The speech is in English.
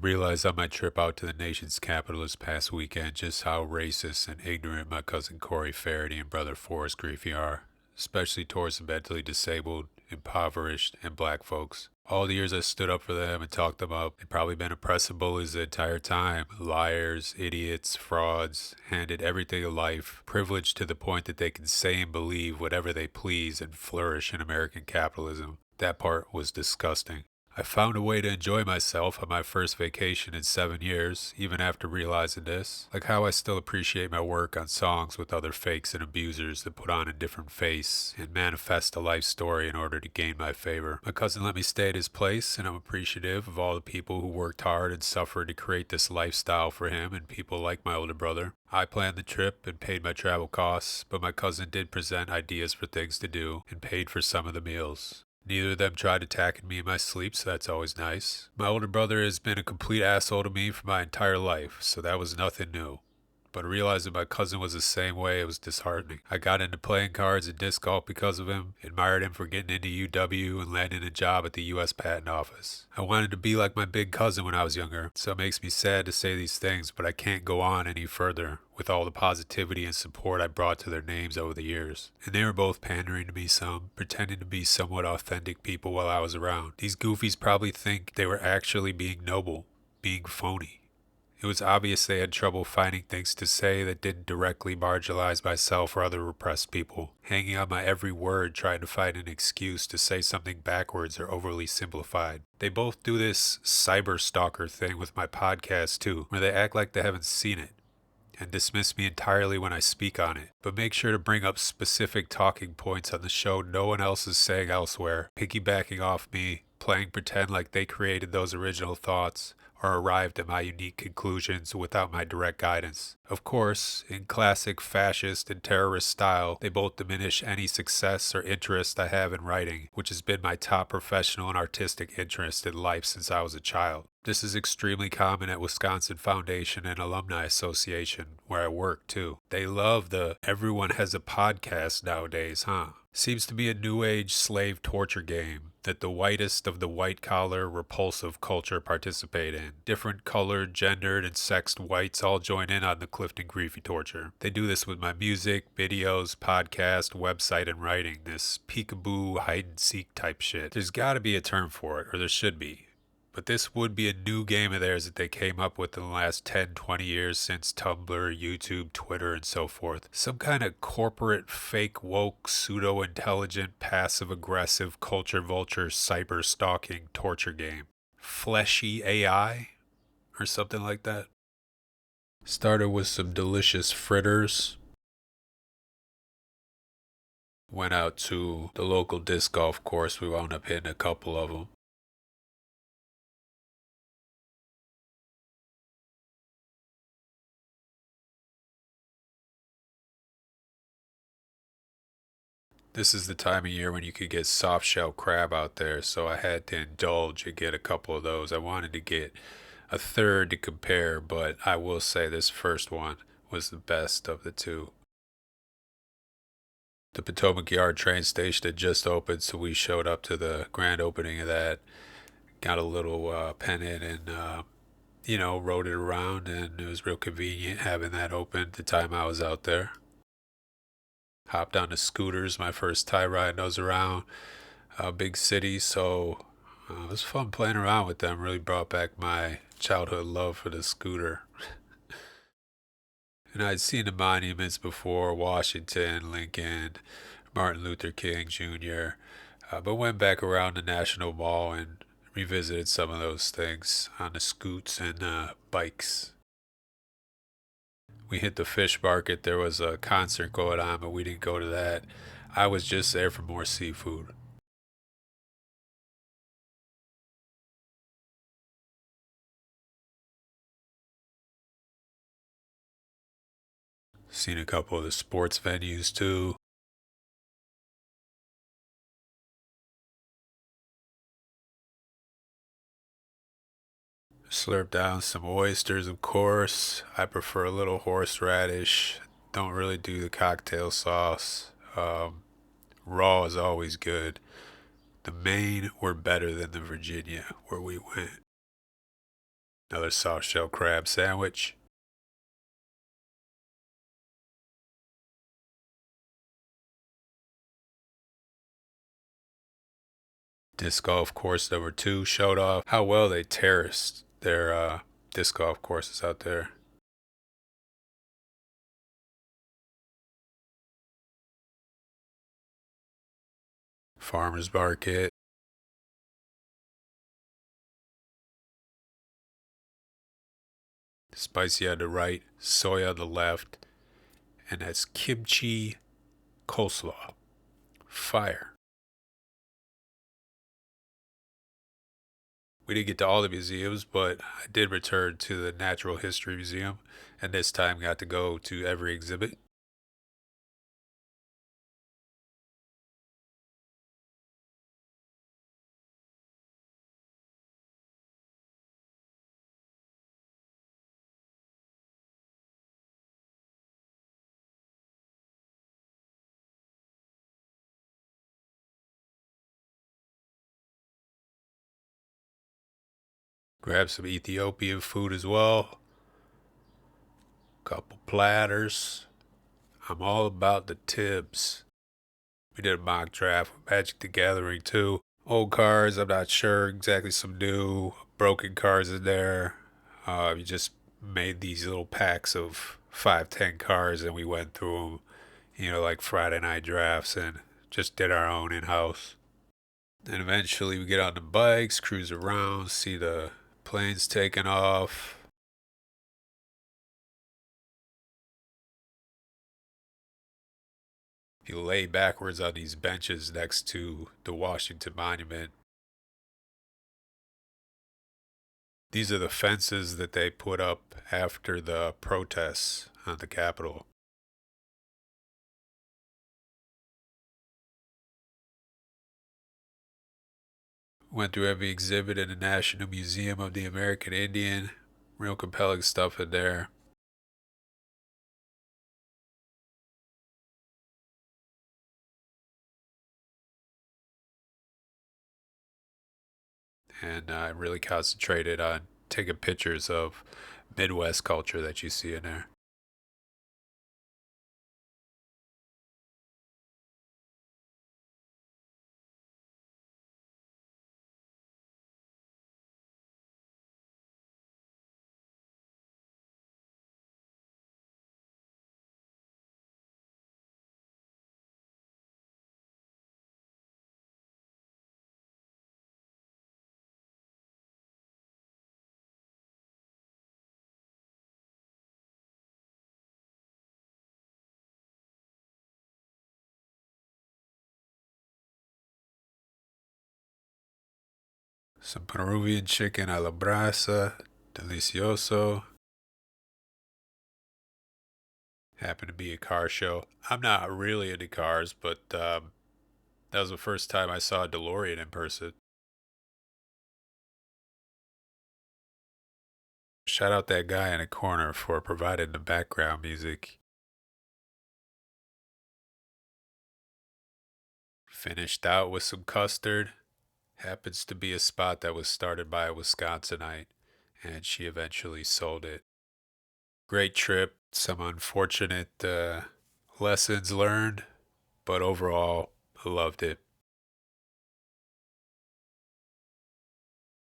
realized on my trip out to the nation's capital this past weekend just how racist and ignorant my cousin Corey Faraday and brother Forrest Griffey are, especially towards the mentally disabled, impoverished, and black folks. All the years I stood up for them and talked them up, they've probably been oppressive bullies the entire time. Liars, idiots, frauds, handed everything of life, privileged to the point that they can say and believe whatever they please and flourish in American capitalism. That part was disgusting. I found a way to enjoy myself on my first vacation in 7 years, even after realizing this. Like how I still appreciate my work on songs with other fakes and abusers that put on a different face and manifest a life story in order to gain my favor. My cousin let me stay at his place, and I'm appreciative of all the people who worked hard and suffered to create this lifestyle for him and people like my older brother. I planned the trip and paid my travel costs, but my cousin did present ideas for things to do and paid for some of the meals. Neither of them tried attacking me in my sleep, so that's always nice. My older brother has been a complete asshole to me for my entire life, so that was nothing new. But realizing my cousin was the same way, it was disheartening. I got into playing cards and disc golf because of him, admired him for getting into UW and landing a job at the U.S. Patent Office. I wanted to be like my big cousin when I was younger, so it makes me sad to say these things, but I can't go on any further with all the positivity and support I brought to their names over the years. And they were both pandering to me some, pretending to be somewhat authentic people while I was around. These goofies probably think they were actually being noble, being phony. It was obvious they had trouble finding things to say that didn't directly marginalize myself or other repressed people, hanging on my every word trying to find an excuse to say something backwards or overly simplified. They both do this cyber stalker thing with my podcast too, where they act like they haven't seen it and dismiss me entirely when I speak on it, but make sure to bring up specific talking points on the show no one else is saying elsewhere, piggybacking off me, playing pretend like they created those original thoughts or arrived at my unique conclusions without my direct guidance. Of course, in classic fascist and terrorist style, they both diminish any success or interest I have in writing, which has been my top professional and artistic interest in life since I was a child. This is extremely common at Wisconsin Foundation and Alumni Association, where I work too. They love the everyone has a podcast nowadays, huh? Seems to be a new age slave torture game that the whitest of the white collar repulsive culture participate in. Different colored, gendered, and sexed whites all join in on the Clifton Griefy torture. They do this with my music, videos, podcast, website, and writing. This peekaboo, hide and seek type shit. There's gotta be a term for it, or there should be. But this would be a new game of theirs that they came up with in the last 10, 20 years since Tumblr, YouTube, Twitter, and so forth. Some kind of corporate, fake, woke, pseudo-intelligent, passive-aggressive, culture vulture, cyber-stalking torture game. Fleshy AI? Or something like that. Started with some delicious fritters. Went out to the local disc golf course. We wound up hitting a couple of them. This is the time of year when you could get soft shell crab out there, so I had to indulge and get a couple of those. I wanted to get a third to compare, but I will say this first one was the best of the two. The Potomac Yard train station had just opened, so we showed up to the grand opening of that, got a little pen in and, rode it around, and it was real convenient having that open at the time I was out there. Hopped on the scooters, my first tie riding those around big city, so it was fun playing around with them. Really brought back my childhood love for the scooter. And I'd seen the monuments before: Washington, Lincoln, Martin Luther King Jr., but went back around the National Mall and revisited some of those things on the scoots and bikes. We hit the fish market. There was a concert going on, but we didn't go to that. I was just there for more seafood. Seen a couple of the sports venues too. Slurp down some oysters, of course. I prefer a little horseradish. Don't really do the cocktail sauce. Raw is always good. The Maine were better than the Virginia where we went. Another soft shell crab sandwich. Disc golf course number 2 showed off how well they terraced their disc golf courses out there. Farmers market. Spicy on the right, soy on the left, and that's kimchi coleslaw. Fire. We didn't get to all the museums, but I did return to the Natural History Museum, and this time got to go to every exhibit. Grab some Ethiopian food as well. Couple platters. I'm all about the tips. We did a mock draft with Magic the Gathering too. Old cards, I'm not sure exactly. Some new broken cards in there. We just made these little packs of 5, 10 cards, and we went through them, like Friday night drafts, and just did our own in house. Then eventually we get on the bikes, cruise around, see the planes taking off. You lay backwards on these benches next to the Washington Monument. These are the fences that they put up after the protests on the Capitol. Went through every exhibit in the National Museum of the American Indian. Real compelling stuff in there. And I really concentrated on taking pictures of Midwest culture that you see in there. Some Peruvian chicken a la brasa, delicioso. Happened to be a car show. I'm not really into cars, but that was the first time I saw a DeLorean in person. Shout out that guy in the corner for providing the background music. Finished out with some custard. Happens to be a spot that was started by a Wisconsinite, and she eventually sold it. Great trip. Some unfortunate lessons learned, but overall, I loved it.